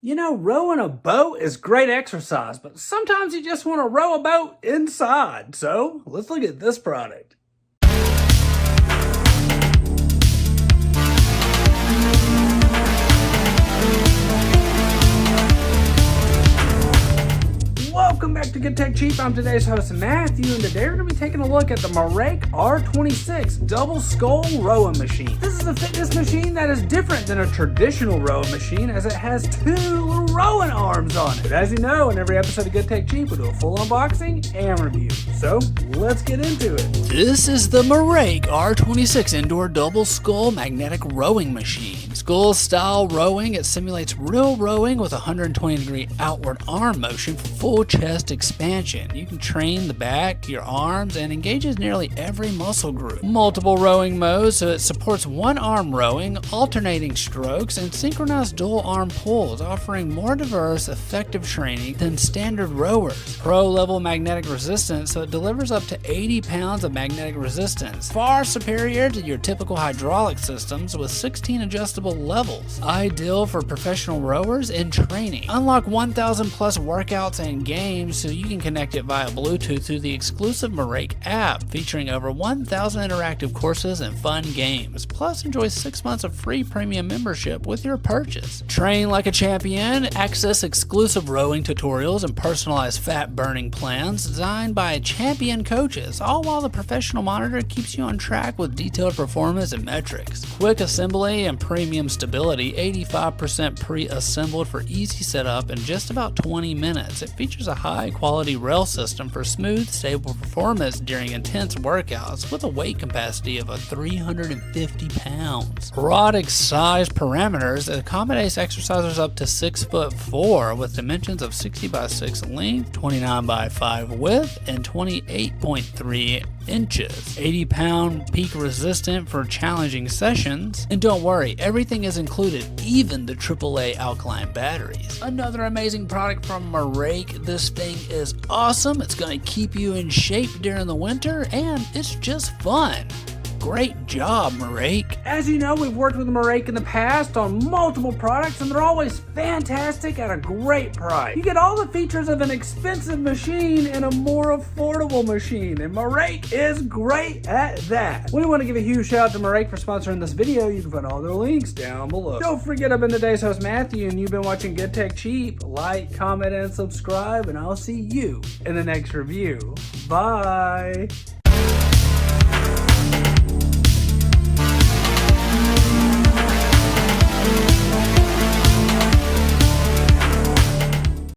You know, rowing a boat is great exercise, but sometimes you just want to row a boat inside. So let's look at this product. Welcome back to Good Tech Cheap. I'm today's host Matthew, and today we're going to be taking a look at the MERACH R26 Double-Scull rowing machine. This is a fitness machine that is different than a traditional rowing machine, as it has two rowing arms on it. As you know, in every episode of Good Tech Cheap, we do a full unboxing and review. So let's get into it. This is the MERACH R26 Indoor Double-Scull Magnetic Rowing Machine. School-style rowing, it simulates real rowing with a 120-degree outward arm motion for full chest expansion. You can train the back, your arms, and engages nearly every muscle group. Multiple rowing modes, so it supports one-arm rowing, alternating strokes, and synchronized dual-arm pulls, offering more diverse, effective training than standard rowers. Pro-level magnetic resistance, so it delivers up to 80 pounds of magnetic resistance, far superior to your typical hydraulic systems with 16 adjustable levels. Ideal for professional rowers in training. Unlock 1,000 plus workouts and games, so you can connect it via Bluetooth through the exclusive MERACH app, featuring over 1,000 interactive courses and fun games. Plus, enjoy 6 months of free premium membership with your purchase. Train like a champion, access exclusive rowing tutorials and personalized fat burning plans designed by champion coaches, all while the professional monitor keeps you on track with detailed performance and metrics. Quick assembly and premium stability, 85% pre-assembled for easy setup in just about 20 minutes. It features a high-quality rail system for smooth, stable performance during intense workouts with a weight capacity of 350 pounds. Rodic size parameters, it accommodates exercisers up to 6'4" with dimensions of 60 by 6 length, 29 by 5 width, and 28.3 inches. 80-pound peak resistant for challenging sessions. And don't worry, everything is included, even the AAA alkaline batteries. Another amazing product from MERACH. This thing is awesome. It's going to keep you in shape during the winter, and it's just fun. Great job, MERACH. As you know, we've worked with MERACH in the past on multiple products, and they're always fantastic at a great price. You get all the features of an expensive machine in a more affordable machine, and MERACH is great at that. We want to give a huge shout out to MERACH for sponsoring this video. You can find all their links down below. Don't forget, I've been today's host Matthew, and you've been watching Good Tech Cheap. Like, comment, and subscribe, and I'll see you in the next review. Bye.